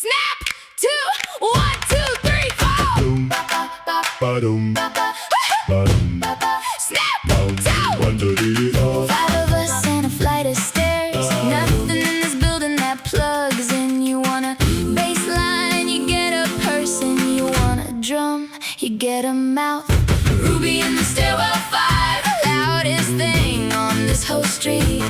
Snap, 2, 1, 2, 3, 4. Boom, ba-dum, ba-dum, Snap, 1, 2, 3, 4. 5 of us and a flight of stairs. Nothing in this building that plugs in. You want a bass line, you get a person. You want a drum, you get a mouth. Ruby in the Stairwell 5, the loudest thing on this whole street.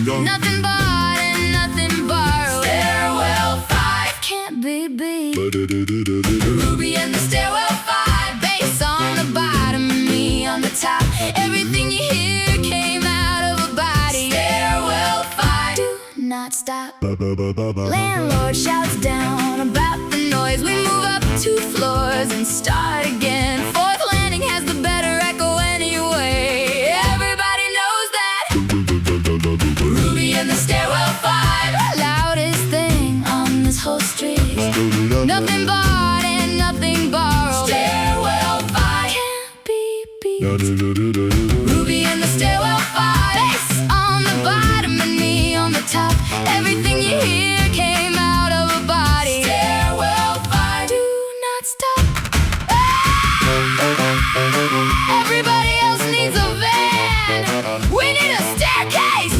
Nothing bought and nothing borrowed. Stairwell 5 can't be beat. Ruby in the Stairwell 5, bass on the bottom and me on the top. Everything you hear came out of a body. Stairwell 5, do not stop. Landlord shouts down about the noise. We move up 2 floors and start again. 4th landing has the better echo anyway. Everybody knows that. Ruby in the Stairwell 5, loudest thing on this whole street. Nothing bought and nothing borrowed. Stairwell 5 can't be beat. Ruby in the Stairwell 5, bass on the bottom and me on the top. Everything you hear came out of a body. Stairwell 5, do not stop. Everybody else needs a van. We need a staircase.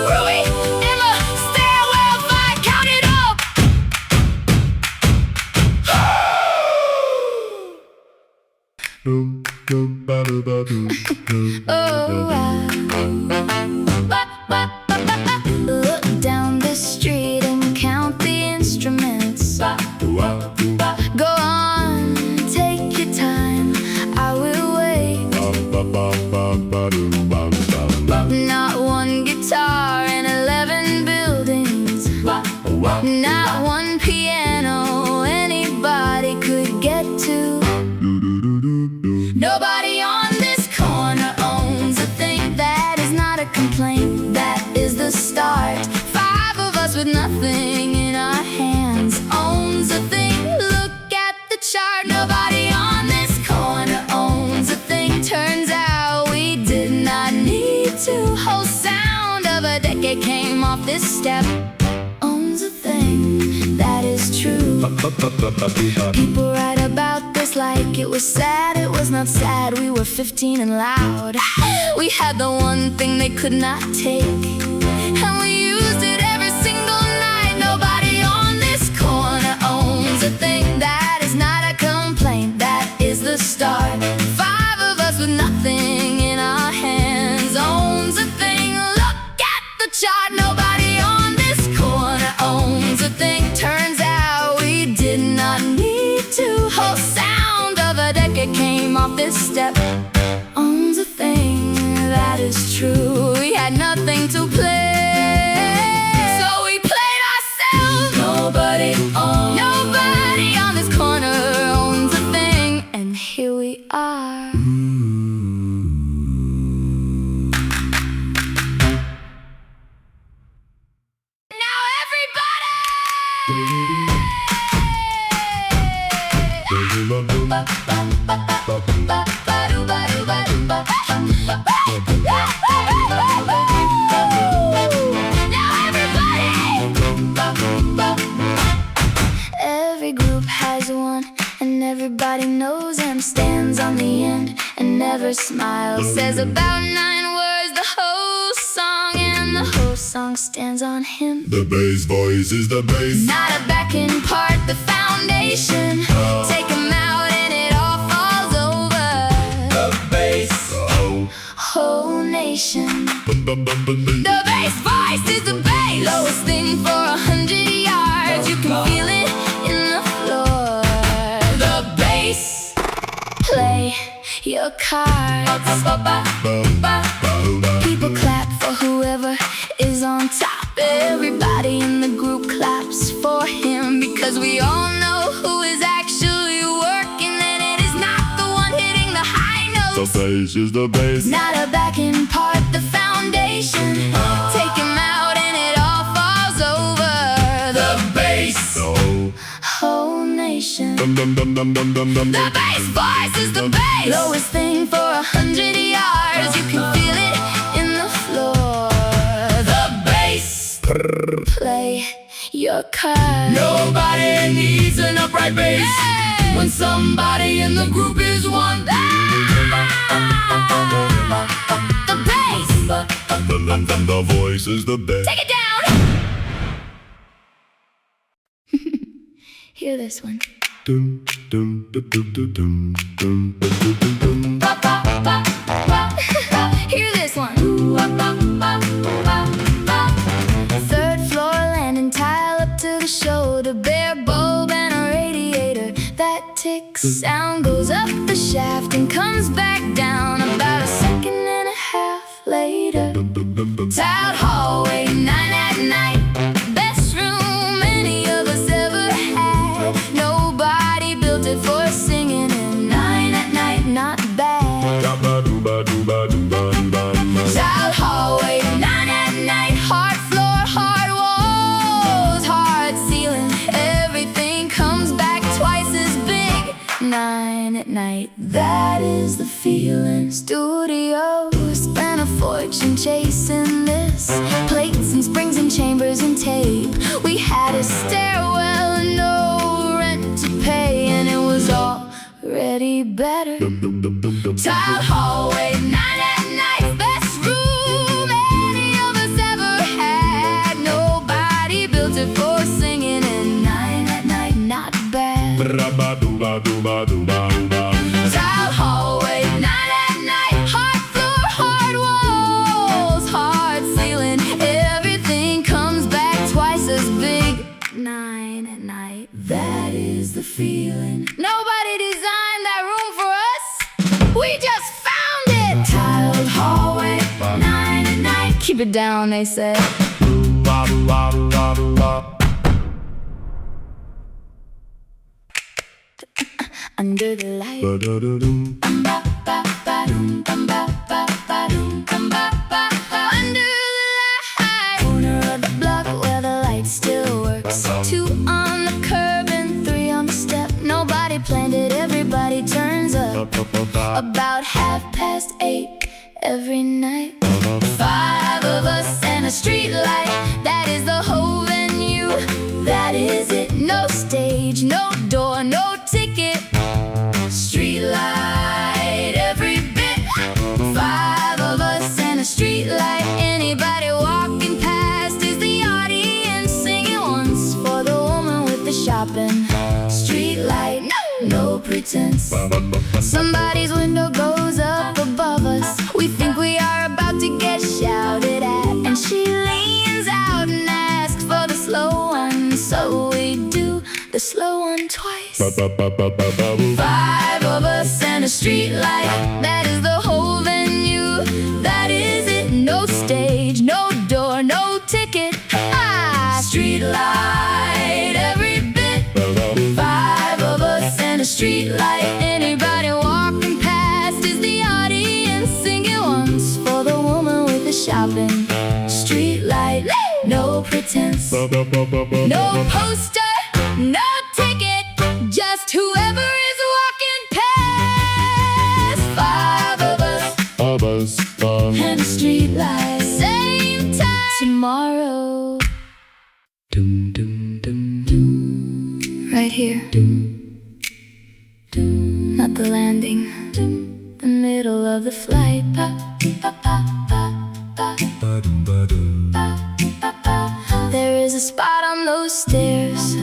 Ruby in the Stairwell 5, count it up. Look down the street and count the instruments. Go on, take your time, I will wait. Not one guitar in 11 buildings. Not one piano anybody could get to. Nobody on this corner owns a thing. That is not a complaint, that is the start. 5 of us with nothing in our hands owns a thing. Look at the chart. Nobody on this corner owns a thing. Turns out we did not need to. Whole sound of a decade came off this step. Owns a thing, that is true. People write about this like it was sad. It was not sad, we were 15 and loud. We had the one thing they could not take, and we used it every single night. Nobody on this corner owns a thing. That is not a complaint, that is the start. 5 of us with nothing in our hands owns a thing. Look at the chart. Nobody on this corner owns a thing. Turns out we did not need to. Whole sound of a decade came off this step. Owns a thing, that is true. We had nothing to play, so we played ourselves. Nobody on this corner owns a thing, and here we are. Now everybody! Every group has one, and everybody knows him. Stands on the end and never smiles. Says about 9 words the whole song, and the whole song stands on him. The bass voice is the bass. Not a backing part, the foundation. Take him out and it all falls over. The bass. Whole nation. The bass voice is the bass. Lowest thing for 100 yards. You can feel it in the floor. The bass. Play your cards. People clap for whoever is on top. Everybody in the group claps for him, because we all know who is actually working, and it is not the one hitting the high notes. The bass is the bass. Not a backing part, the foundation. Take him out and it all falls over. The bass. Whole nation. The bass voice is the bass. Lowest thing for 100 yards. You can feel it in the floor. The bass. Play your card. Nobody needs an upright bass when somebody in the group is one. The bass. The voice is the best. Take it down. Hear this one. Dun, dun, dun, dun, dun, dun, dun, dun, dun, dun. Ba, ba, ba, ba. Hear this one. Third floor landing, tile up to the shoulder, bare bulb and a radiator that ticks. Sound goes up the shaft and comes back down about a second and a half later. Tiled hallway, 9 at night. Best room any of us ever had. Nobody built it for singing, and 9 at night, not bad. Tiled hallway, 9 at night. Hard floor, hard walls, hard ceiling. Everything comes back twice as big. 9 at night, that is the feeling. Studio, spent a fortune chasing this. Plates and springs and chambers and tape. We had a stairwell and no rent to pay, and it was already better. Tiled hallway, 9 at night. Best room any of us ever had. Nobody built it for singing, and 9 at night, not bad. Tiled hallway, 9 at night. Hard floor, hard walls, hard ceiling. Everything comes back twice as big. 9 at night, that is the feeling. Nobody designed that room for us. We just found it. Tiled hallway, 9 at night. Keep it down, they said. Under the light. Under the light. Corner of the block where the light still works. 2 on the curb and 3 on the step. Nobody planned it, everybody turns up. About 8:30 every night. 5 of us and a streetlight. That is the whole venue. That is it. No stage, no door, no ticket. Streetlight, every bit. 5 of us and a streetlight. Anybody walking past is the audience singing once for the woman with the shopping. Streetlight, no pretense. Somebody's window goes up above us. We think we are about to get shouted at, and she leans out and asks for the slow one. So we do the slow one twice. 5 of us and a streetlight. That is the whole venue. That is it. No stage, no door, no ticket. Streetlight, every bit. 5 of us and a streetlight. Anybody walking past is the audience singing once for the woman with the shopping. Streetlight, no pretense. No poster, no ticket. Just whoever is walking past. 5 of us and a streetlight. Same time tomorrow. Right here. Not the landing. The middle of the flight. There is a spot on those stairs,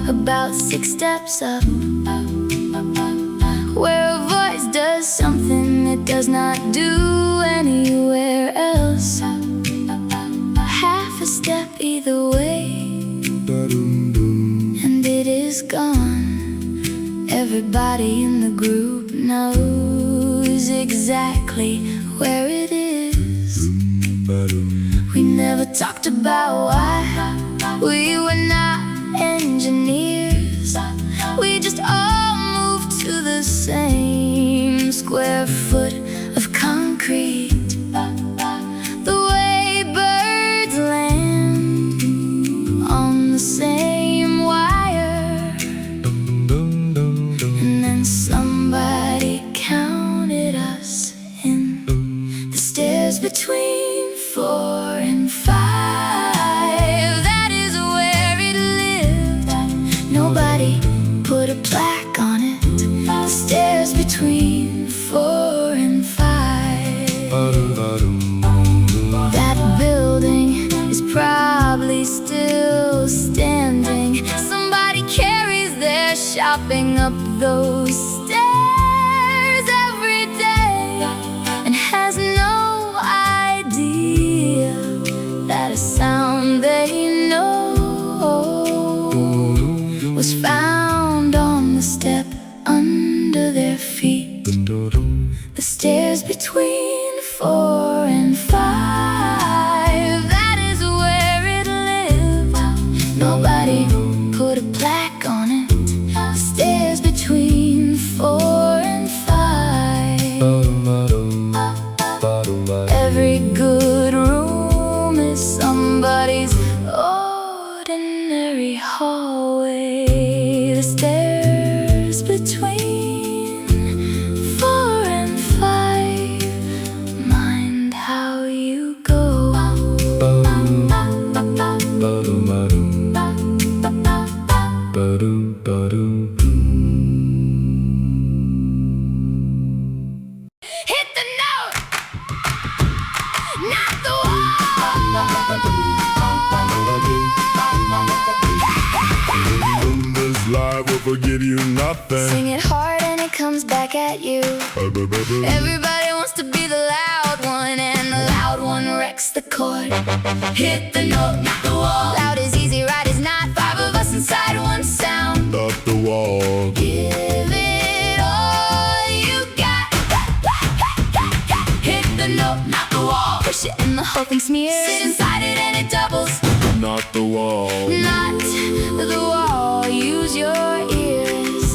about 6 steps up, where a voice does something it does not do anywhere else. Half a step either way, and it is gone. Everybody in the group knows exactly where it is. We never talked about why. We were not engineers. We just all moved to the same square foot of concrete. The way birds land on the same wire. And then somebody counted us in. The stairs between 4 and 5. hopping up those stairs every day, and has no idea that a sound they know was found on the step under their feet. The stairs between 4 and 5, that is where it lived. Nobody put a plaque on it. The stairs between 4 and 5. Every good room is somebody's ordinary hallway. The stairs between 4 and 5. Mind how you go. Hit the note, not the wall. This life will forgive you nothing. Sing it hard and it comes back at you. Everybody wants to be the loud one, and the loud one wrecks the chord. Hit the note, not the wall. Loud is easy, right is not. 5 of us inside one sound. Not the wall. Give it all you got. Hit the note, not the wall. Push it and the whole thing smears. Sit inside it and it doubles. Not the wall. Not the wall, use your ears.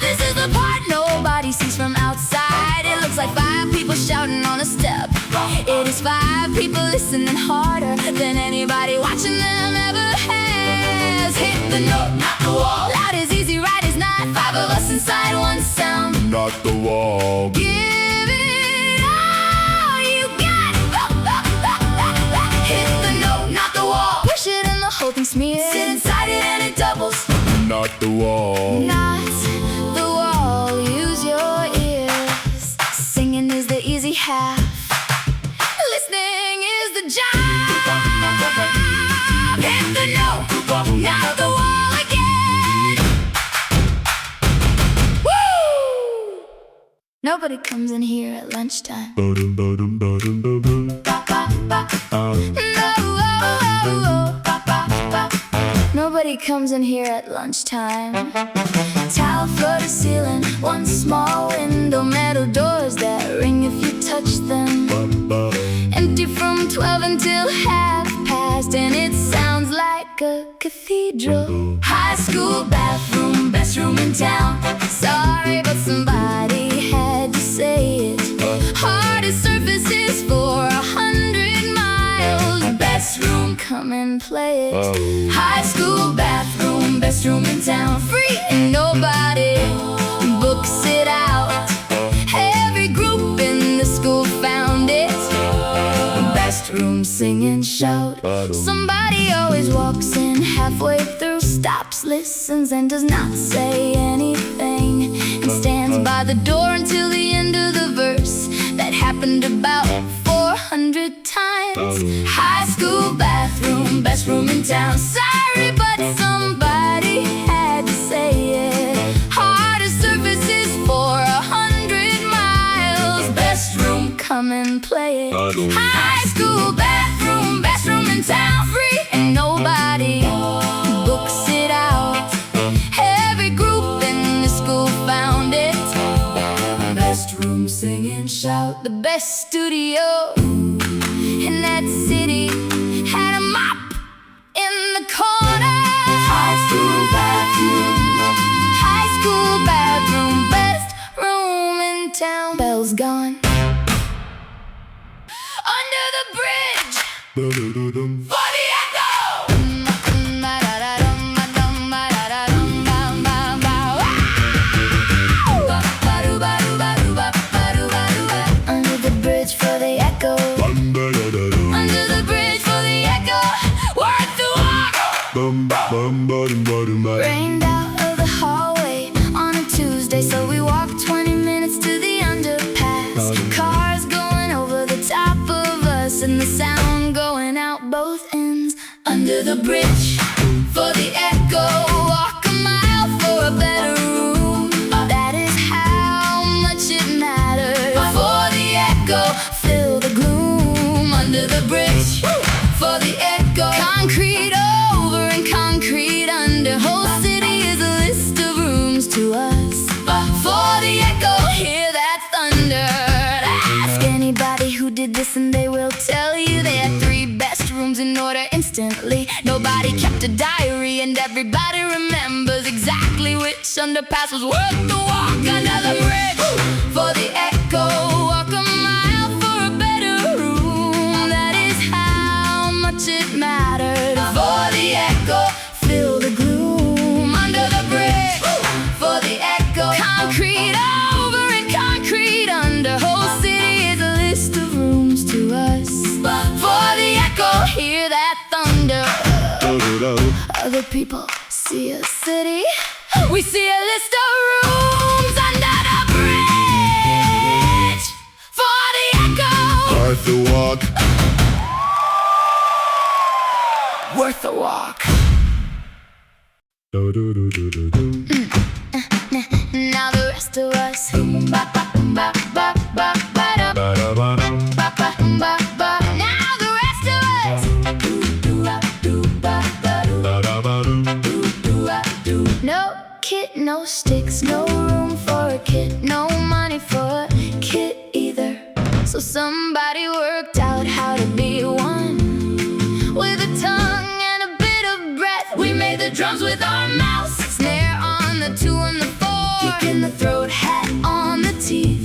This is the part nobody sees from outside. It looks like 5 people shouting on a step. It is 5 people listening harder than anybody watching them ever has. Hit the note, not the wall. Loud is easy, right is not. 5 of us inside one sound. Not the wall. Give it all you got. Hit the note, not the wall. Push it and the whole thing smears. Sit inside it and it doubles. Not the wall. Not the wall, use your ears. Singing is the easy half. Listening is the job. Hit the note, Not the wall again. Woo! Nobody comes in here at lunchtime. No. Nobody comes in here at lunchtime. Tile floor to ceiling, one small window, metal doors that ring if you touch them. Empty from 12 until 1/2 and it sounds like a cathedral. High school bathroom, best room in town. Sorry, but somebody had to say it. Hardest surfaces for 100 miles. Best room, come and play it. High school bathroom, best room in town. Free and nobody books it out. Every group in the school found it. Best room, sing and shout. Somebody always walks in halfway through, stops, listens, and does not say anything, and stands by the door until the end of the verse. That happened about 400 times. High school bathroom, best room in town. Sorry, but somebody had to say it. Hardest surfaces for 100 miles. Best room, come and play it. High school bathroom, best room in town. Free and nobody books it out. Every group in the school found it. Best room, sing and shout. The best studio in that city had a mop in the corner. High school bathroom. High school bathroom, best room in town. Bell's gone. Under the bridge for the echo. Under the bridge for the echo. Under the bridge for the echo. Worth the walk. Rained out of the hallway on a Tuesday, so we walked 20 minutes to the underpass. Cars going over the top of us and the sound going out both ends. Under the bridge for the echo. Walk a mile for a better room. That is how much it matters. For the echo, fill the gloom under the bridge. For the echo, concrete over and concrete under. Whole city is a list of rooms to us. For the echo, hear that thunder. Ask anybody who did this and they will tell you they had 3 best rooms in order instantly. Nobody kept a diary and everybody remembers exactly which underpass was worth the walk under the bridge. For the echo, walk a mile for a better room. That is how much it mattered. For the echo, fill the gloom under the bridge. For the echo, concrete over and concrete under. Whole city is a list of rooms to us. For the echo, hear that thunder. Other people see a city, we see a list of rooms under the bridge. For the echo, Worth the walk. worth the walk. Now the rest of us, now the rest of us, no kit, no sticks, no room for a kit, no money for a kit either. So somebody worked out how to be one. With a tongue and a bit of breath, we made the drums with our mouths. Snare on the 2 and the 4, kick in the throat, hat on the teeth.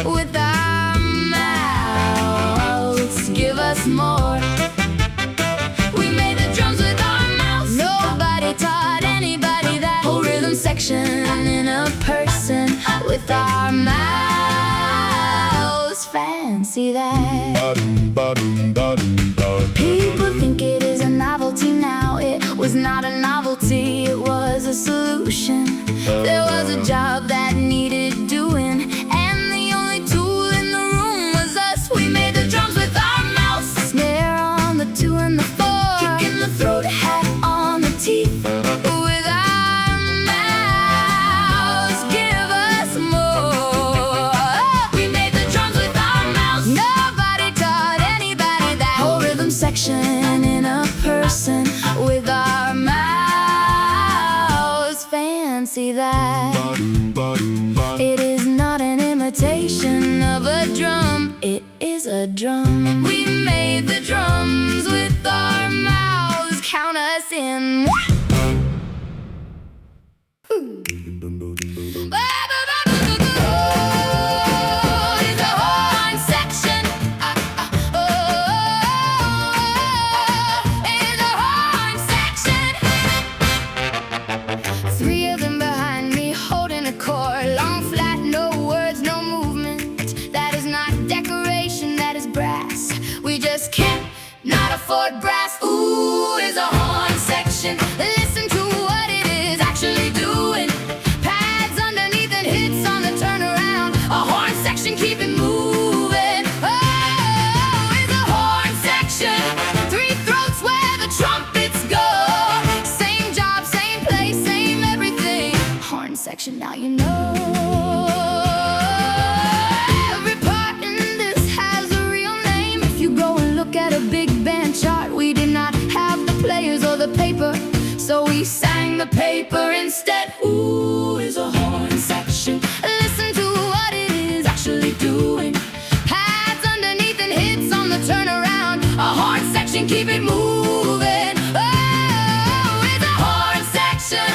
With our mouths, give us more. We made the drums with our mouths. Nobody taught anybody that whole rhythm section in a person. With our mouths, fancy that. People think it is a novelty now. It was not a novelty, it was a solution. There was a job that needed doing, and the only tool in the room was us. We made the drums with our mouths. Snare on the 2 and the 4, kick in the throat, hat on the teeth. With our mouths, give us more. We made the drums with our mouths. Nobody taught anybody that whole rhythm section in a person. With our mouths, fancy that. It is not an imitation of a drum, it is a drum. We made the drums with our mouths. Count us in. It's a horn section. It's a horn section. 3 of them behind me holding a chord. Long, flat, no words, no movement. That is not decoration, that is brass. We just can't not afford brass. Ooh, is a horn section. Listen to what it is actually doing. Pads underneath and hits on the turnaround. A horn section, keep it moving. Oh, is a horn section. 3 throats where the trumpets go. Same job, same place, same everything. Horn section, now you know. Every part in this has a real name. If you go and look at a big band chart, we did not have the players or the paper, so we sang the paper instead. Ooh, is a horn section. Listen to what it is actually doing. Pads underneath and hits on the turnaround. A horn section, keep it moving. Oh, it's a horn section.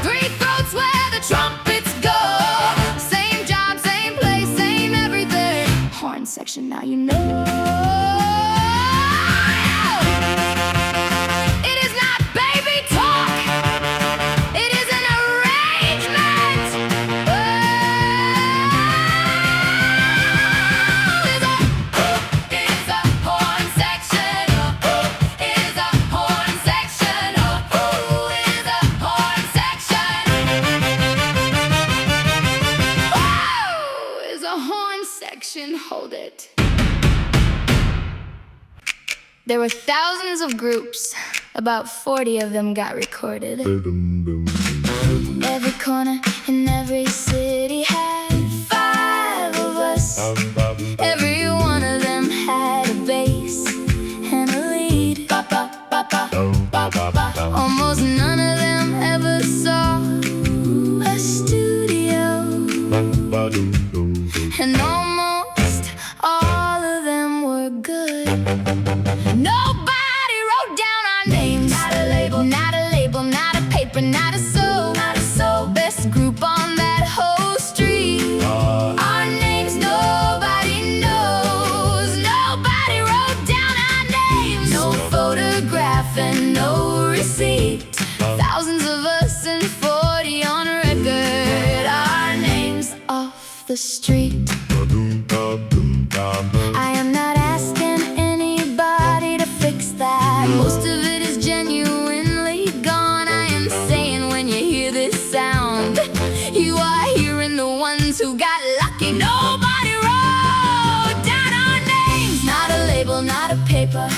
3 throats where the trumpets go. Same job, same place, same everything. Horn section, now you know. It is not baby talk. It is an arrangement. Oh, it's a horn section. Oh, it's a horn section. Oh, it's a horn section. Oh, it's a horn section. Hold it. There were thousands of groups. About 40 of them got recorded. Every corner but not a soul. Best group on that whole street. Our names nobody knows. Nobody wrote down our names. No photograph and no receipt. Thousands of us and 40 on record. Our names off the street. I am not asking anybody to fix that. Most of it is genuinely gone. I am saying when you hear this sound, you are hearing the ones who got lucky. Nobody wrote down our names. Not a label, not a paper,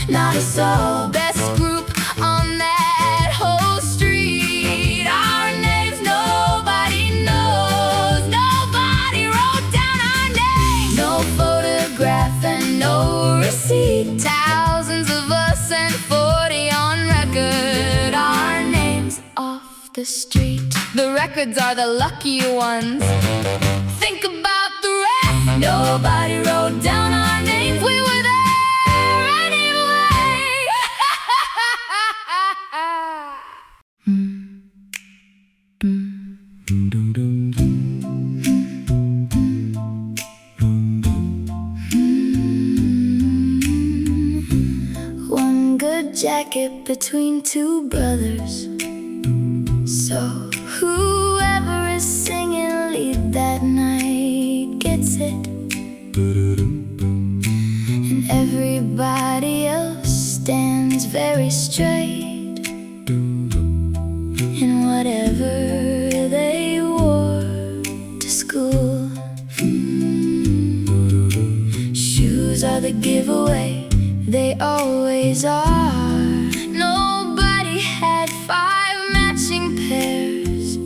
not a soul. Best group on that whole street. Our names nobody knows. Nobody wrote down our names. No photograph and no receipt. Thousands of us and 40 on record. Our names off the street. The records are the lucky ones. Think about the rest. Nobody wrote down our names. We were there anyway. One good jacket between two brothers. So whoever is singing lead that night gets it. And everybody else stands very straight in whatever they wore to school. Shoes are the giveaway, they always are. Nobody had 5 matching pairs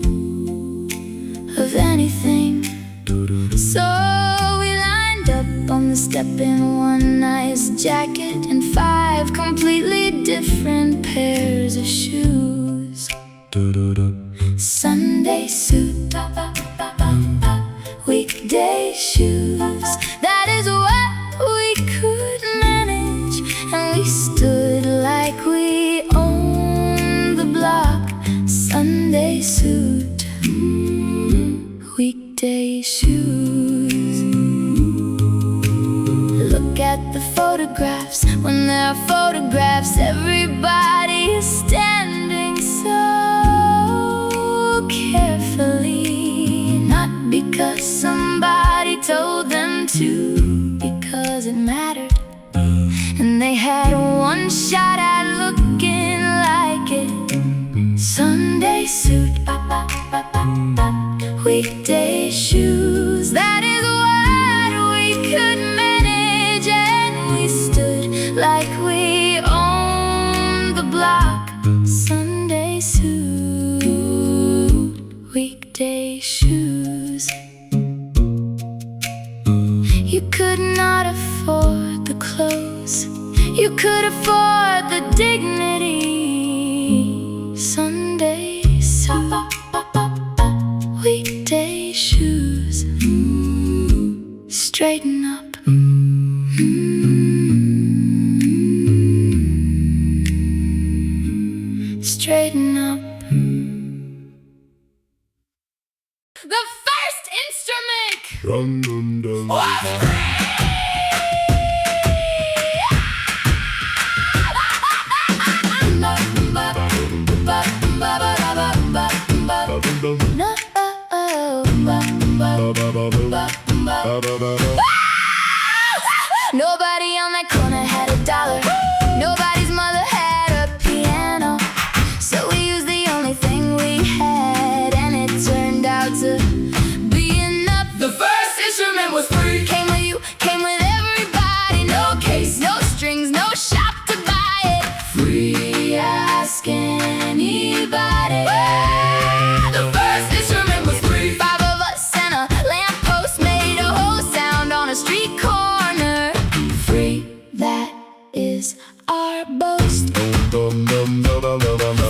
of anything. So we lined up on the step in one nice jacket and 5 completely different pairs of shoes. Sunday suit, weekday shoes. That is what we could manage, and we stood like we owned the block. Sunday suit, weekday shoes. Look at the photographs. When there are photographs, everybody is standing so carefully. Not because somebody told them to, because it mattered. And they had one shot at looking like it. Sunday suit, weekday shoes. That is what we could manage, and we stood like we owned the block. Sunday suit, weekday shoes. You could not afford the clothes, you could afford the dignity. Sunday suit, weekday shoes. Straighten up. Straighten up. The first instrument was nobody on that corner had $1. Nobody's mother had a piano, so we used the only thing we had, and it turned out to be enough. The first instrument was free. Came with you, came with everybody. No case, no strings, no shop to buy it. Free, ask anybody. The first instrument was free. 5 of us and a lamppost made a whole sound on a street corner. Free, that is our boast.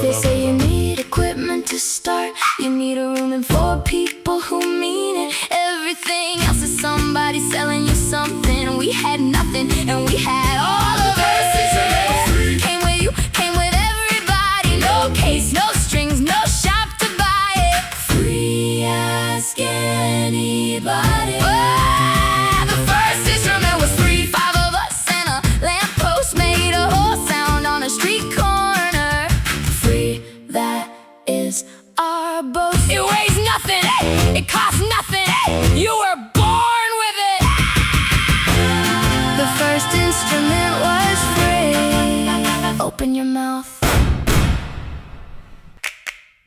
They say you need equipment to start. You need a room and 4 people who mean it. Everything else is somebody selling you something. We had nothing and we had all of it. Came with you, came with everybody. No case, no strings, no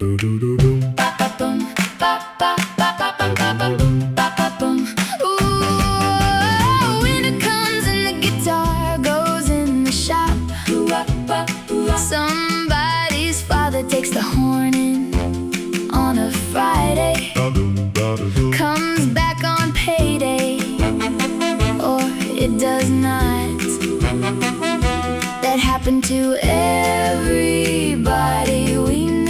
Ba-ba-boom, ba-ba-ba-ba-ba-ba-ba-boom, ba-ba-boom. Ooh, winter comes and the guitar goes in the shop. Somebody's father takes the horn in on a Friday, comes back on payday, or it does not. That happened to everybody we knew.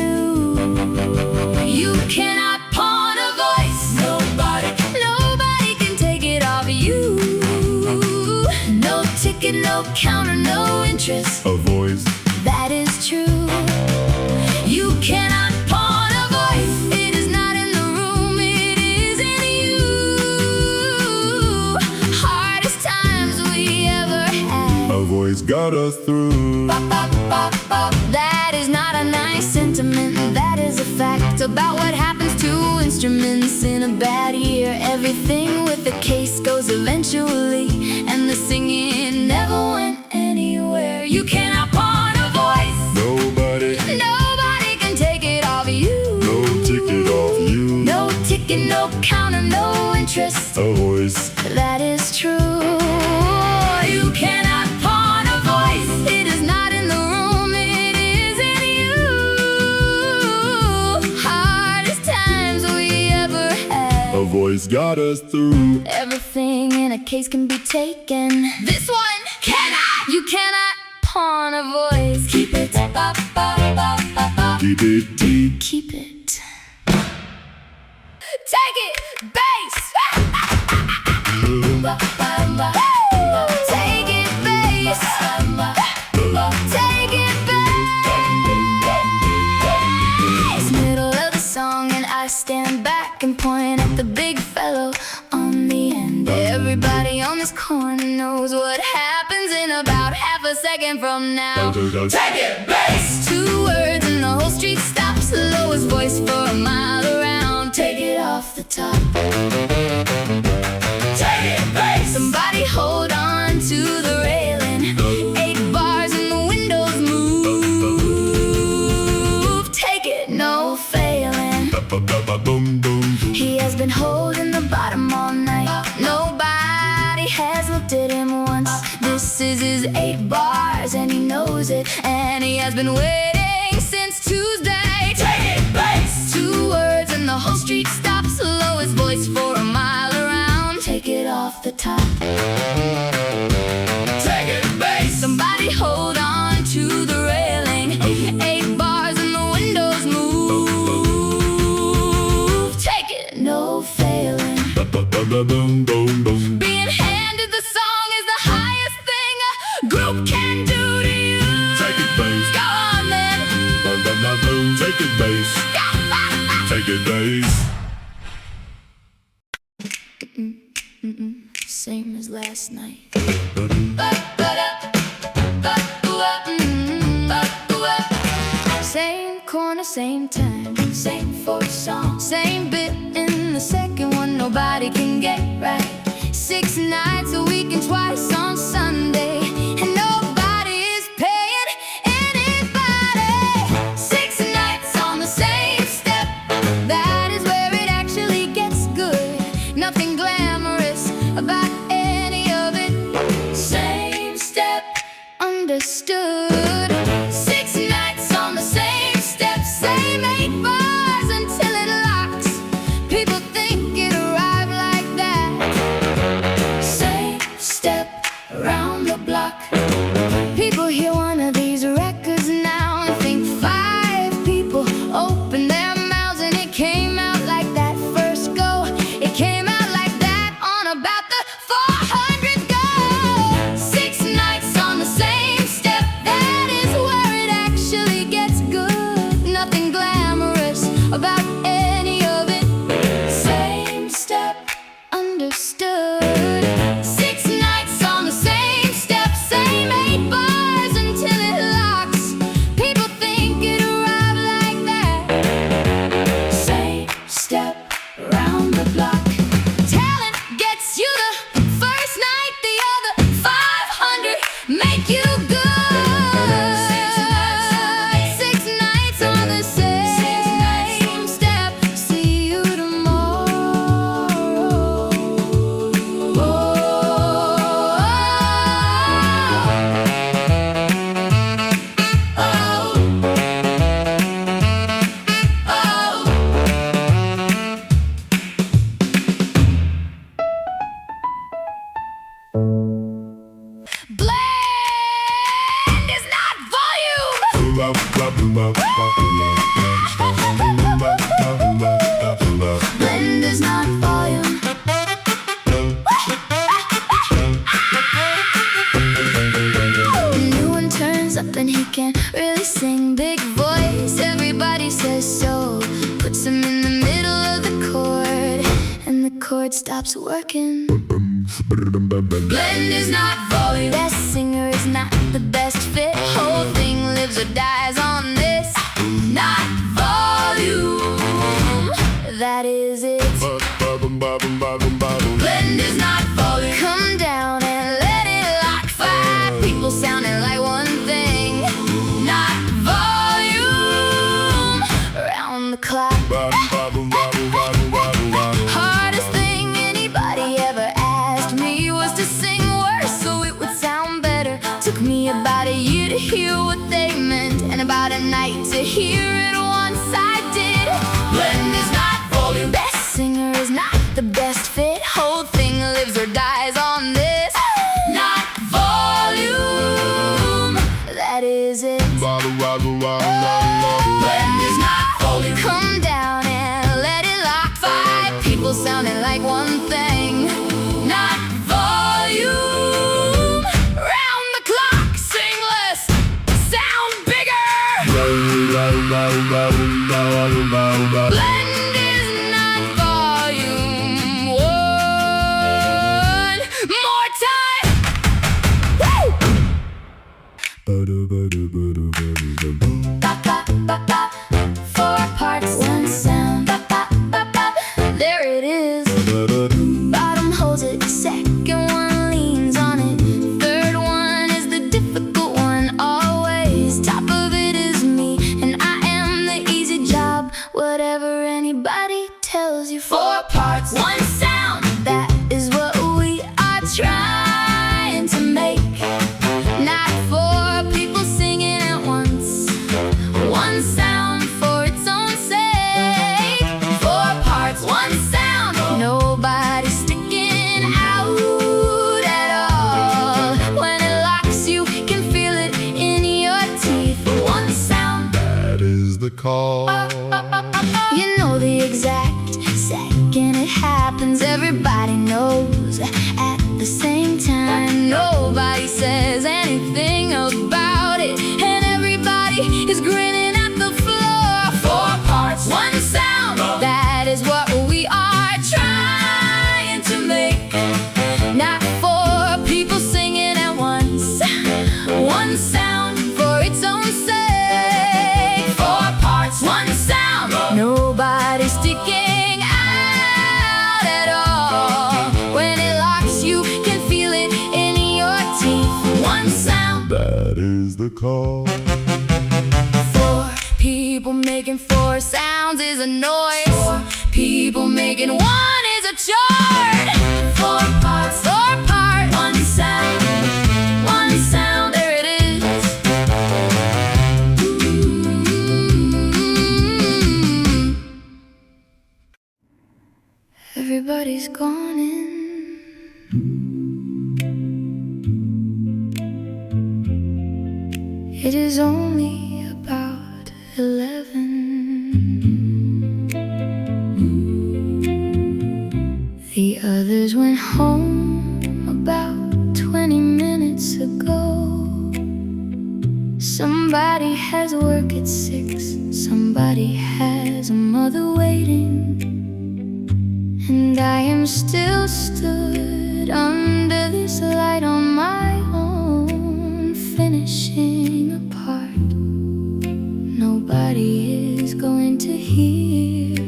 You cannot pawn a voice. Nobody can take it off you. No ticket, no counter, no interest. A voice. That is true. You cannot pawn a voice. It is not in the room, it is in you. Hardest times we ever had. A voice got us through. Bop, bop, bop, bop. That is not a nice sentiment, that is a fact about what happens to instruments in a bad year. Everything with the case goes eventually, and the singing never went anywhere. You cannot pawn a voice. Nobody can take it off you. No ticket off you. No ticket, no counter, no interest. A voice. That is true. You cannot pawn a voice. It is not in the room, it is in you. Hardest times we ever had. A voice got us through. Everything in a case can be taken. This one cannot. You cannot pawn a voice. Keep it. Ba, ba, ba, ba, ba. Keep it deep. Keep it. Take it, bass. Ba, ba, ba. Take it, bass. Take it, bass. Middle of the song and I stand back and point at the big fellow on the end. Everybody on this corner knows what happens in about half a second from now. Take it, bass. 2 words and the whole street stops. The lowest voice for a mile around. Take it off the top. Take it, bass. Somebody hold on to the railing. 8 bars and the windows move. Take it, no failing. Boom, boom. He has been holding the bottom all night. Nobody has looked at him once. This is his 8 bars and he knows it. And he has been waiting since Tuesday. Take it, bass. 2 words and the whole street stops. The lowest voice for a mile around. Take it off the top. Take it, bass. Somebody hold on to the railing. 8 bars and the windows move. Take it, no failing. Boom, boom, boom. Being handed the song is the highest thing a group can do to you. Take it, bass. Go on then. Boom. Take it, bass. Take it, bass. Same as last night. Same corner, same time, same 4 songs, same bit in the second one. Nobody can get right. 6 nights a week and twice on Sunday, and nobody is paying anybody. 6 nights on the same step. That is where it actually gets good. Nothing glamorous about any of it. Same step, understood. 6 nights on the same step, same 8 bars until it locks. People think it arrived like that. Same step around the block. Blend is not volume. New one turns up and he can't really sing. Big voice, everybody says so. Puts him in the middle of the chord, and the chord stops working. Blend is not volume. Best singer is not the best fit. Whole thing lives or dies on this. Not volume. That is it. Blend is not volume. Come down and let it lock. 5 people sounding like one thing. Not volume. Around the clock. Hardest thing anybody ever asked me was to sing worse so it would sound better. Took me about a year to hear what they meant, and about a night to hear it once I did. Blend is not volume. Best singer is not the best fit. Whole thing lives or dies on this. Not volume. That is it. Blend is not volume. Come down and let it lock. 5 people sounding like one thing. Not volume. Round the clock, sing less, sound bigger. Blend is not volume. One more time. Woo! Ba, ba, ba, ba. 4 parts, 1 sound. Ba, ba, ba, ba. There it is. Bottom holds it, second one leans on it, third one is the difficult one always. Top of it is me, and I am the easy job. Whatever anybody tells you. 4 parts, 1 sound. That is what we are trying to make. Not 4 people singing at once. 1 sound for its own sake. 4 parts, 1 sound. Nobody sticking out at all. When it locks, you can feel it in your teeth. 1 sound. That is the call. You know the exact second it happens. Everybody knows at the same time. Nobody says anything about it, and everybody is grinning at the floor. 4 parts, 1 sound. That is what we are trying to make. Not 4 people singing at once. 1 sound for its own sake. 4 parts, 1 sound. Nobody sticking out at all. When it locks, you can feel it in your teeth. 1 sound. That is the call. 4 people making 4 sounds is a noise. 4 people making 1 is a chord. 4 parts, 4 part, 1 sound. 1 sound, there it is. Everybody's gone in. It is only about 11. The others went home about 20 minutes ago. Somebody has work at 6. Somebody has a mother waiting. And I am still stood under this light on my own, finishing a part nobody is going to hear.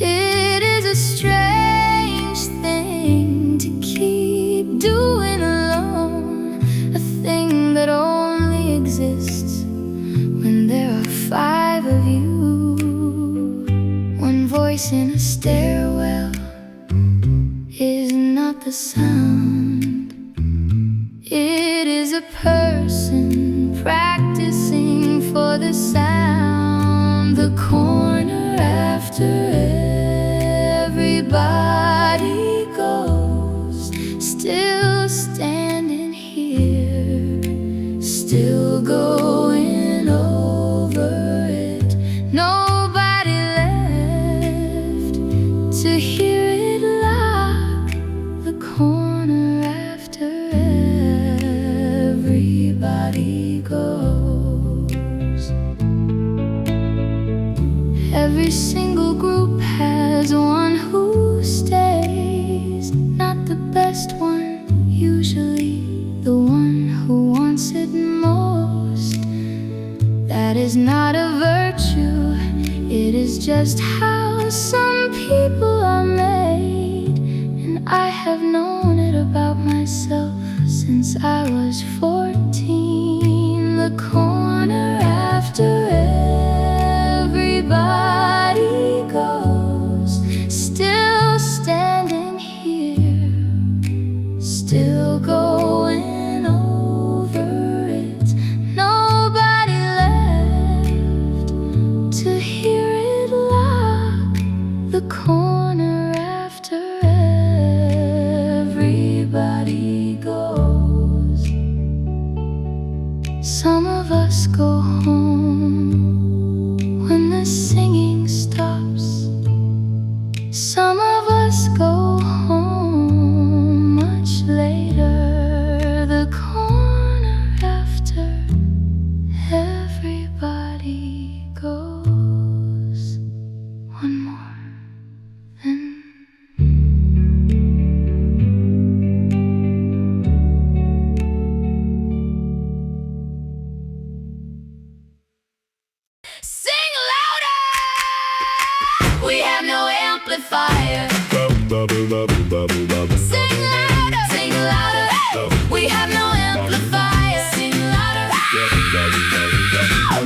It is a strange thing to keep doing alone, a thing that only exists when there are 5 of you. One voice in a stairwell is not the sound. It is a person practicing for the sound. The corner after everybody goes, still standing here, still going on. Every single group has one who stays. Not the best one, usually the one who wants it most. That is not a virtue, it is just how some people are made. And I have known it about myself since I was 14. The corner after everybody goes, still standing here, still going over it. Nobody left to hear it lock the corner after everybody goes. Some of us go home when the singing stops. Some of us go home much later. The corner after everybody goes. One more and Sing louder! We have no amplifier. Sing louder, sing louder. We have no amplifier. Sing louder.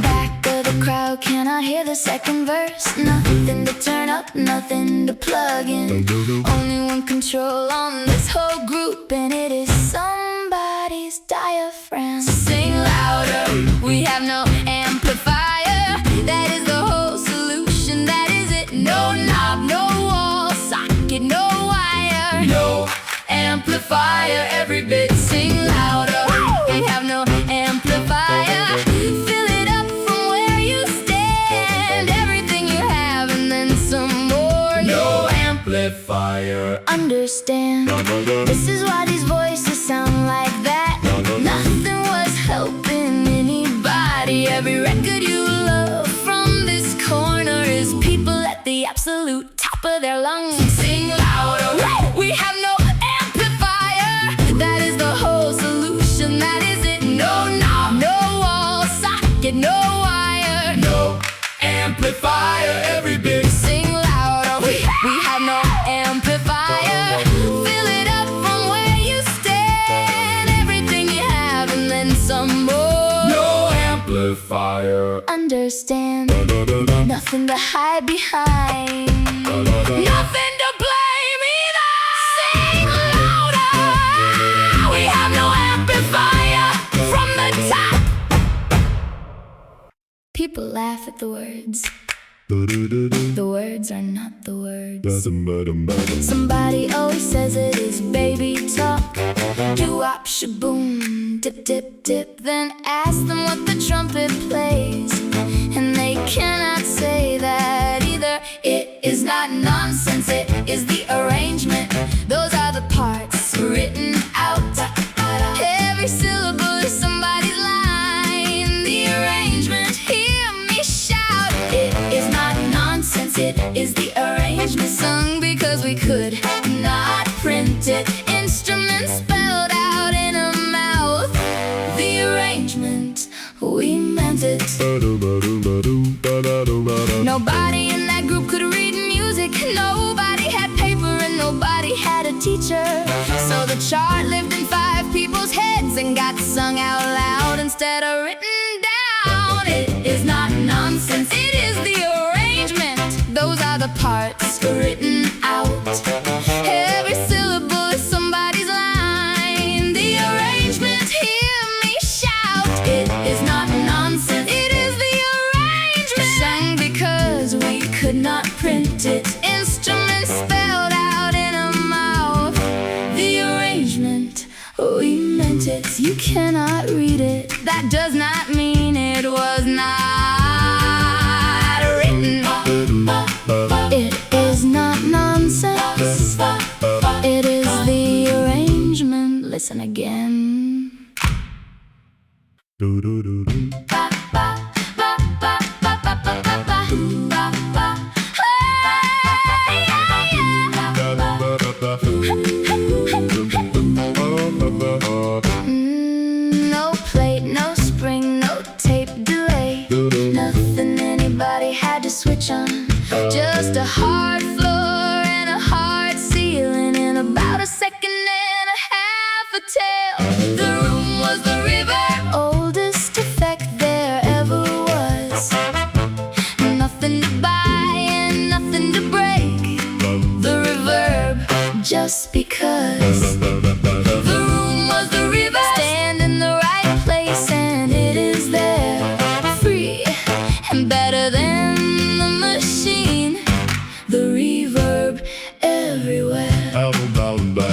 back of the crowd, can I hear the second verse? Nothing to turn up, nothing to plug in. Only one control on this whole group, and it is somebody's diaphragm. Sing louder. We have no amplifier. That is the whole solution. That is it. No knob, no wall, socket, no wire. No amplifier. Every bit. Sing louder. We have no amplifier. Fill it up from where you stand. Everything you have and then some more. No amplifier. Understand, this is why these voices sound like that. Nothing was helping anybody. Every record you love from this corner is people at the absolute top of their lungs. Sing louder. We have no amplifier. That is the whole solution. That is it. No knob, no wall, socket, no wire. No amplifier. Every bit. Sing louder. We have no amplifier. Fill it up from where you stand. Everything you have and then some more. No amplifier. Understand, nothing to hide behind. Nothing to blame either. Sing louder. We have no amplifier. From the top. People laugh at the words. The words are not the words. Somebody always says it is baby talk. Doo-Wop, shaboom, dip, dip, dip. Then ask them what the trumpet plays, and they cannot say that either. It is not nonsense, it is the arrangement. Those are the parts written out. Every syllable is somebody's line. The arrangement, hear me shout. It is not nonsense, it is the arrangement. Sung because we could not print it. Instruments spelled out in a mouth. The arrangement, we meant it. Nobody in that group could read music. Nobody had paper and nobody had a teacher. So the chart lived in 5 people's heads and got sung out loud instead of written down. It is not nonsense, it is the arrangement. Those are the parts written out. Every syllable is somebody's line. The arrangement, hear me shout. It is not nonsense, it is the arrangement. Sung because we could not print it. Instruments spelled out in a mouth. The arrangement, we meant it. You cannot read it. That does not mean it was not written. It is not nonsense. It is the arrangement. Listen again. Ba, ba, ba, ba, ba, ba, ba, ba, ba. better than the machine. The reverb everywhere.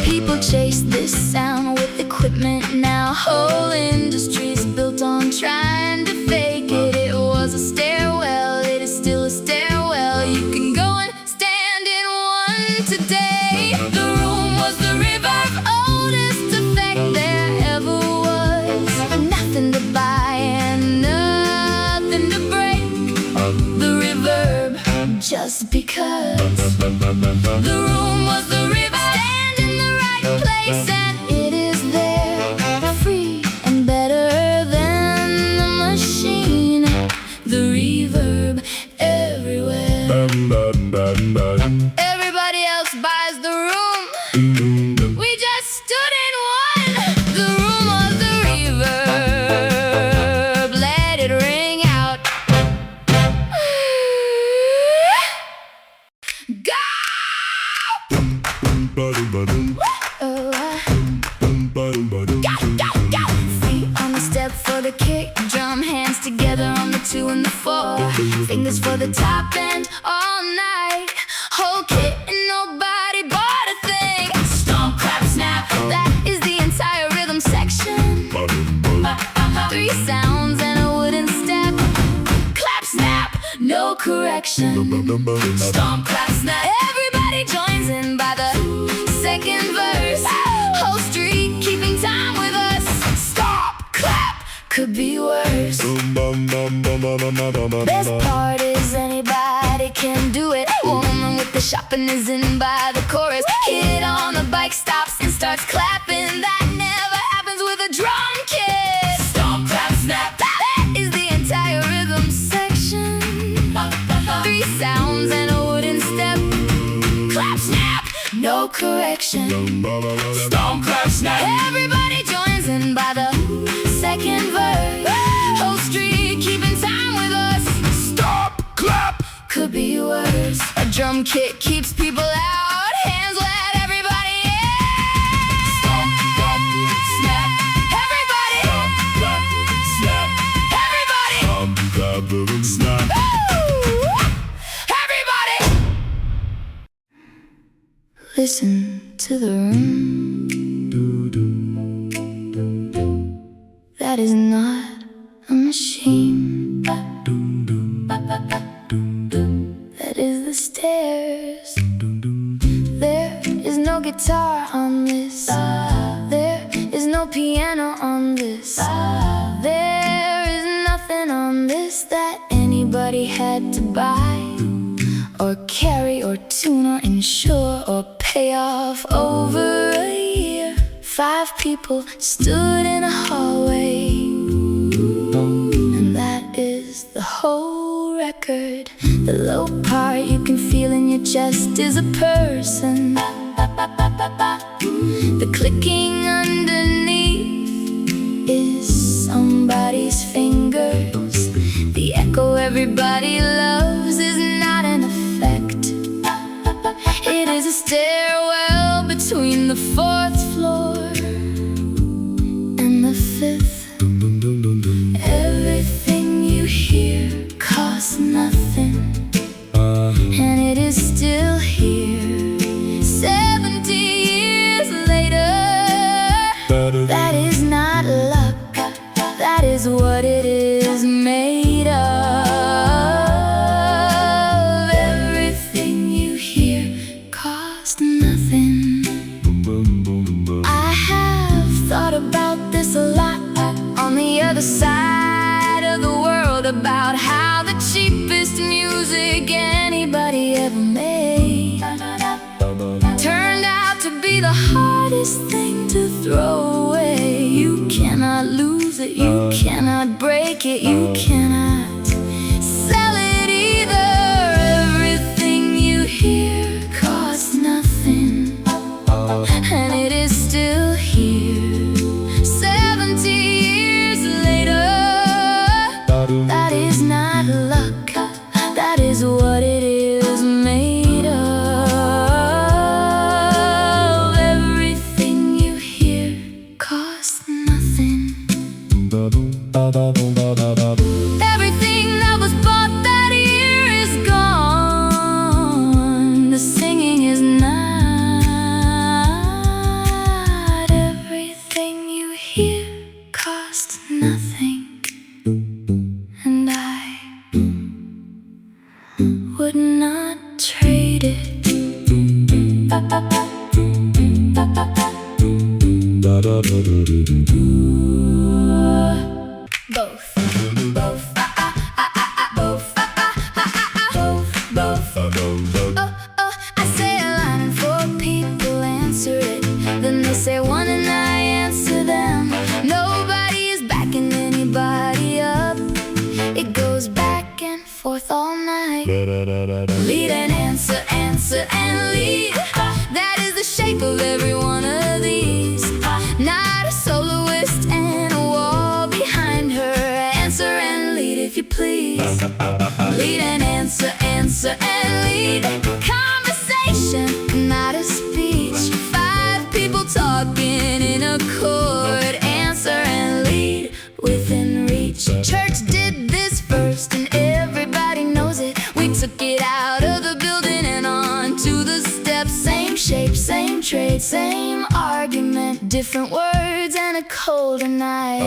People chase this sound with equipment now. Whole industries built on trying to fake it. It was a stairwell, it is still a stairwell. You can go and stand in one today. The room was the reverb, oldest effect there ever was. Nothing to buy and nothing to break. The reverb, just because. The room was the reverb, stand in the right place, and it is there, free and better than the machine. The reverb everywhere. Everybody else buys the room, we just stood in one. The room was the reverb, let it ring out. Go! Feet on the step for the kick drum, hands together on the 2 and the 4. Fingers for the top and all night. Whole kit and nobody bought a thing. Stomp, clap, snap, that is the entire rhythm section. 3 sounds and a wooden step. Clap, snap, no correction. Stomp, clap, snap, everybody joins in by the second verse. Whole street keeping time with us. Stop, clap, could be worse. Best part is anybody can do it. Woman with the shopping is in by the chorus. Kid on the bike stops and starts clapping. That never happens with a drum kit. Stomp, clap, snap, that is the entire rhythm section. 3 sounds and a wooden step. Clap, snap, no correction. Stomp, clap, snap, everybody joins in by the second verse. Whole street keeping time with us. Stop, clap, could be worse. A drum kit keeps people out. Hands let everybody in. Stomp, clap, snap, everybody. Stomp, clap, snap, everybody. Stomp, clap, snap. Everybody. Listen to the room. That is not a machine. That is the stairs. There is no guitar on this. There is no piano on this. There is nothing on this that anybody had to buy or carry or tune or insure or pay off over a year. 5 people stood in a hallway, and that is the whole record. The low part you can feel in your chest is a person. The clicking underneath is somebody's fingers. The echo everybody loves is not an effect. It is a stairwell between the 4th floor and the 5th. Everything you hear costs nothing, and it is still here 70 years later. That is not luck, that is what it is made of. Everything you hear costs nothing. I have thought about this a lot on the other side of the world, about how the cheapest music anybody ever made turned out to be the hardest thing to throw away. You cannot lose it, you cannot break it, you cannot sell it either. Everything you hear costs nothing, and it is still here 70 years later. That is not luck, that is what it is made of. Everything you hear costs nothing. Everything would not trade it. Both, both, both. I say a line and four people answer it. Then they say one and I answer them. Nobody is backing anybody up. It goes back and forth all night. Lead and answer, answer and lead. That is the shape of every one of these. Not a soloist and a wall behind her. Answer and lead if you please. Lead and answer, answer and lead. Conversation, not a speech. Five people talking in a chord. Answer and lead within reach. Church did this first and everybody knows it. We took it out of the building and on to the steps. Same shape, same trade, same argument. Different words and a colder night.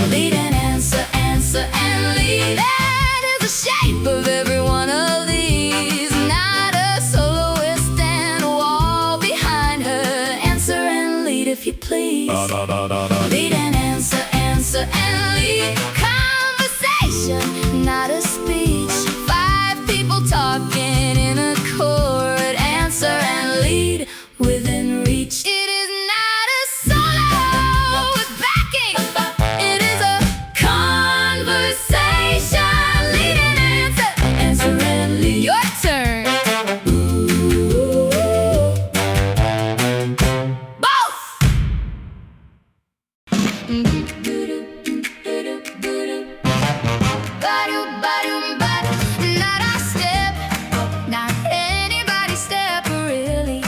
Lead and answer, answer and lead. That is the shape of every one of these. Not a soloist and a wall behind her. Answer and lead if you please. Lead and answer, answer and lead. Conversation, not a speech. Five people talking in a chord. Answer and lead within reach. It is not a solo with backing. It is a conversation. Lead and answer, answer and lead. Your turn. Both. Not our step, not anybody's step, really.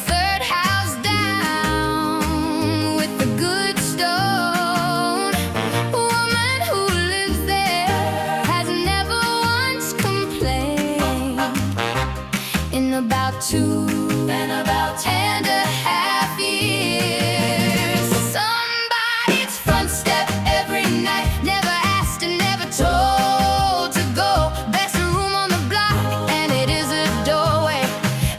Third house down with the good stone. Woman who lives there has never once complained. In about 2.5 years, somebody's front step every night. Never asked and never told to go. Best room on the block, and it is a doorway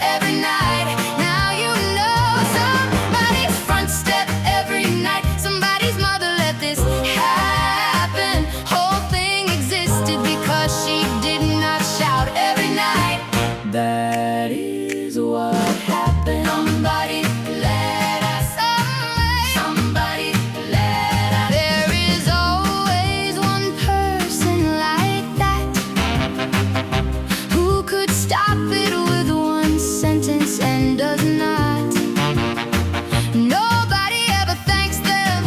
every night. Now you know somebody's front step every night. Somebody's mother let this happen. Whole thing existed because she did not shout every night. That is what happened. Somebody let us. Somebody let us. There is always one person like that who could stop it with one sentence and does not. Nobody ever thanks them,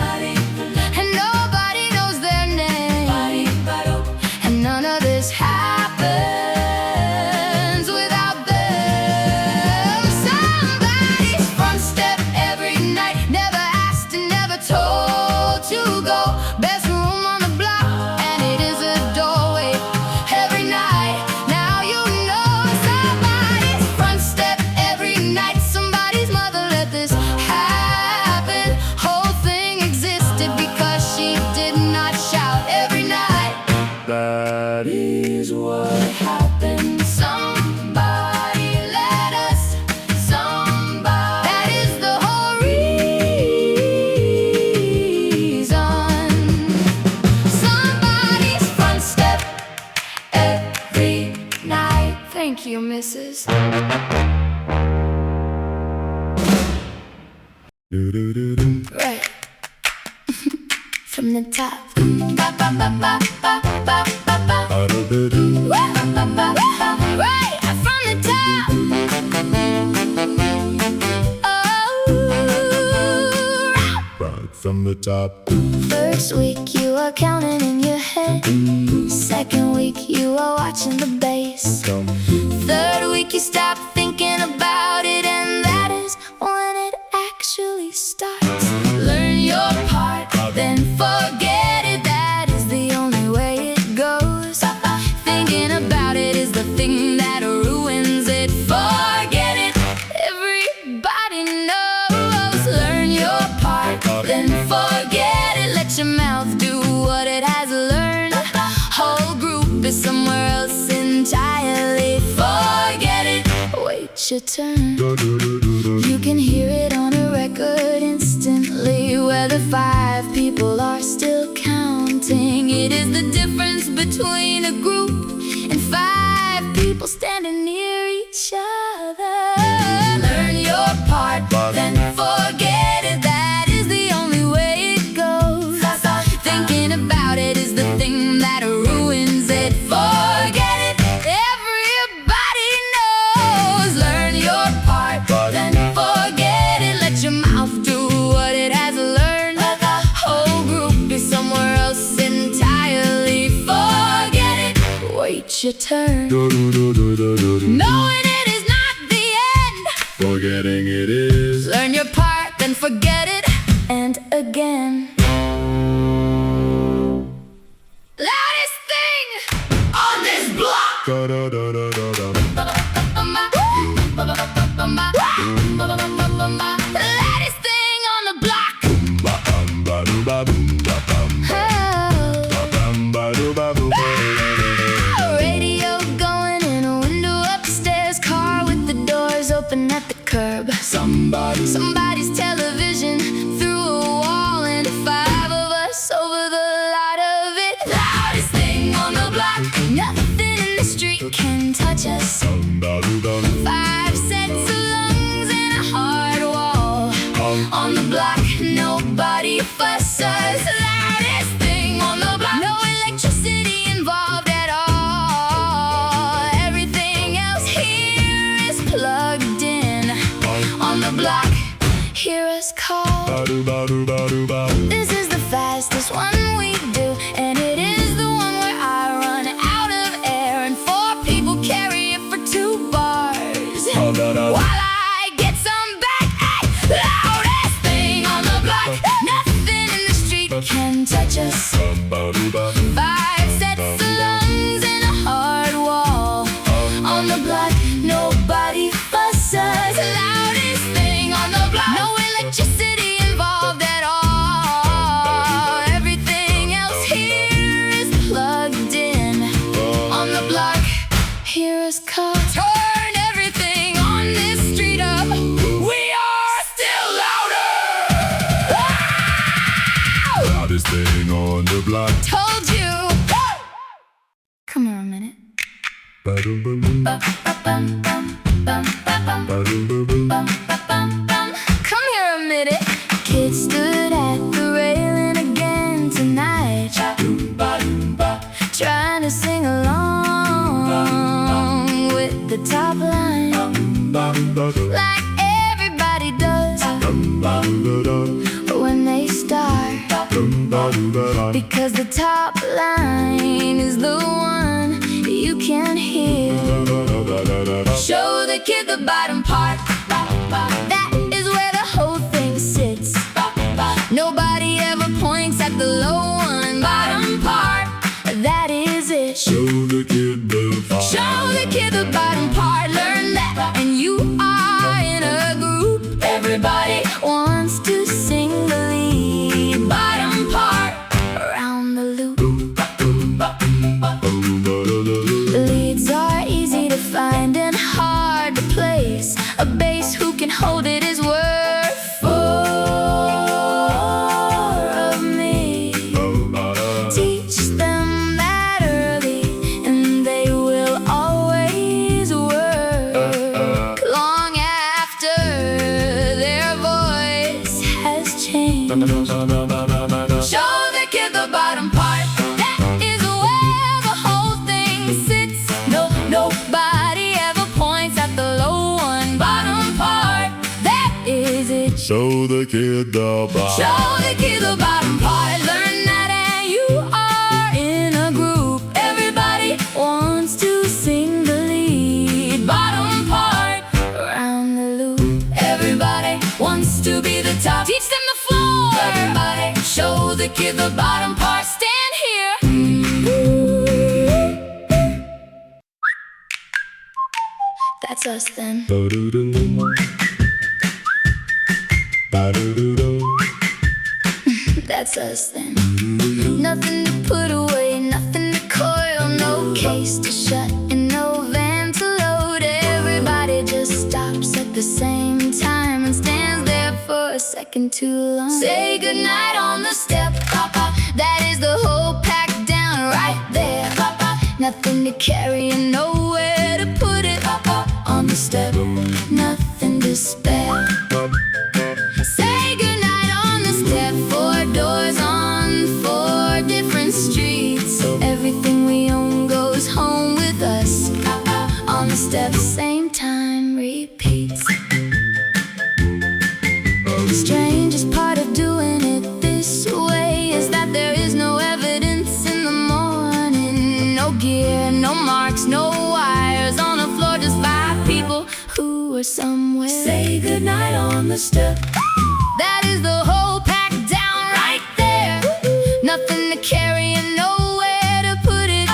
and nobody knows their name. And none of this happens without them. Somebody's front step every night. Never asked and never told to go. Best room on the block, and it is a doorway every night. Now you know somebody's front step every night. Somebody's mother let this happen. Whole thing existed because she did not shout every night. That is what happened. Somebody let us. Somebody. That is the whole reason. Somebody's front step every night. Thank you, Mrs. Right. From the top. Right from the top. Right from the top. First week you are counting in your head. Second week you are watching the bass. Third week you stop thinking about it, and that is when it actually starts. Learn your part, then forget it. That is the only way it goes. Thinking about it is the thing that ruins it. Forget it, everybody knows. Learn your part, then forget it. Let your mouth do what it has learned. Whole group is somewhere else in your turn. You can hear it on a record instantly, whether 5 people are still counting. It is the difference between a group and 5 people standing near each other. Learn your part, then forget it. That is the only way it goes. Thinking about it is the thing that ruins it. Forget it, everybody knows. Learn your part, then forget it. Let your mouth do what it has learned. Let the whole group be somewhere else entirely. Forget it, wait your turn. Knowing it is not the end, Forgetting it is. learn your part, then forget it, and again. Loudest thing on this block. Loudest thing on the block. Oh. Radio going in a window upstairs, car with the doors open at the curb. Somebody's television through a wall, and 5 of us over the lot of it. Loudest thing on the block. Nothing in the street can touch us. 5 sets of lungs and a hard wall. On the block, nobody fusses. Loudest thing on the block. No electricity involved at all. Everything else here is plugged in. On the block, hear us call. This is the fastest one we do, and it is the one where I run out of air, and 4 people carry it for 2 bars. While I get some back. Hey, loudest thing on the block. Nothing in the street can touch us. 5 sets of lungs and a hard wall. On the block, nobody fusses. Loudest thing on the block. No electricity involved at all. Everything else here is plugged in. On the block, hear us call. Turn everything on this street up. We are still louder. Loudest thing on the block. Told you. Come here a minute. Come here a minute. Kids stood at the railing again tonight, trying to sing along with the top line, like everybody does. But when they start, because the top line is the one you can hear. Show the kid the bottom part. That is where the whole thing sits. Nobody ever points at the low one. Bottom part, that is it. Show the kid the part. Show the kid the bottom part. Learn that, and you are in a group. Everybody wants to sing the lead. Bottom part, around the loop. Leads are easy to find and hard to place. A bass who can hold it is worth 4 of me. Teach them that early, and they will always work long after their voice has changed. Show the kid the bottom part. That is where the whole thing sits. Nobody ever points at the low one. Bottom part, that is it. Show the kid the part. Show the kid the bottom part. Learn that, and you are in a group. Everybody wants to sing the lead. Bottom part, around the loop. Everybody wants to be the top. Teach them the floor. Everybody, show the kid the bottom part. Stand here. That's us then. That's us then. Nothing to put away, nothing to coil, no case to shut, and no van to load. Everybody just stop the same time and stands there for a second too long. Say goodnight on the step, Papa. That is the whole pack down right there, Papa. Nothing to carry and nowhere to put it, Papa. on the step, nothing to spare. Say goodnight on the step, 4 doors on 4 different streets. Everything we own goes home with us, Papa. on the step, same time repeats. The strangest part of doing it this way is that there is no evidence in the morning. No gear, no marks, no wires on the floor, just 5 people who are somewhere. Say goodnight on the step. That is the whole pack down right there. Nothing to carry and nowhere to put it,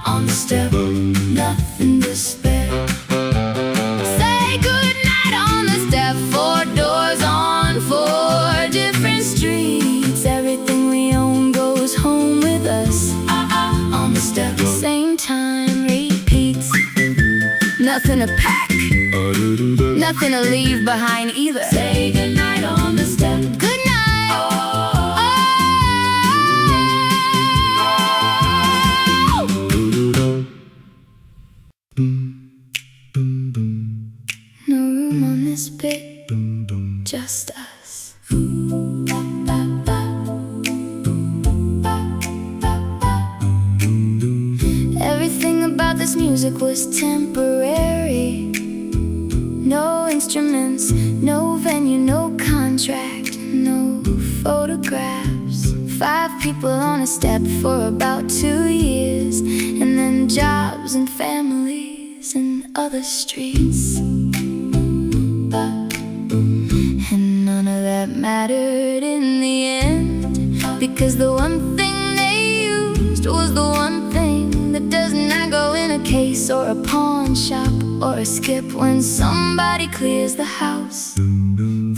On the step, nothing to spare. say goodnight on the step, 4 doors on 4 different streets. Everything we own goes home with us, On the step, same time repeats. Nothing to pack, nothing to leave behind either. say goodnight on the step. Good night. No room on this bit, just us. Everything about this music was temporary. No instruments, no venue, no contract, no photographs. 5 people on a step for about 2 years, and then jobs and families and other streets. And none of that mattered in the end, because the one thing they used was the one thing that does not go in a case or a pawn shop or a skip when somebody clears the house.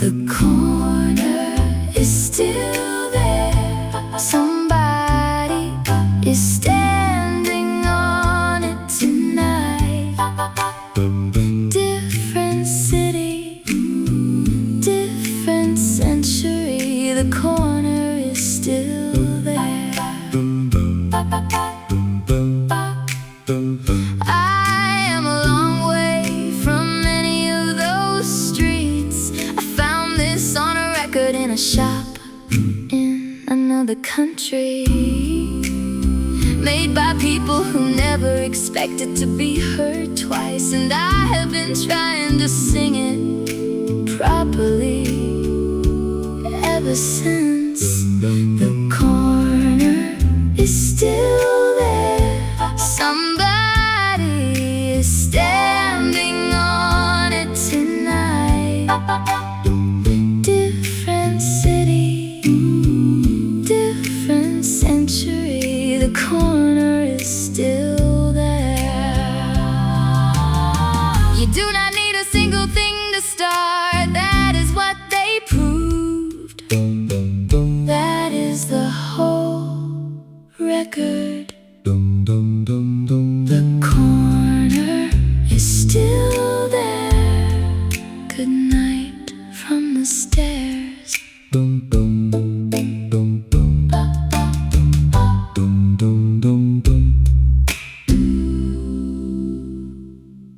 The corner is still there. Somebody is standing on it tonight. Different city, different century. The corner is still there. I am a long way from any of those streets. I found this on a record in a shop in another country, made by people who never expected to be heard twice. And I have been trying to sing it properly ever since. The corner is still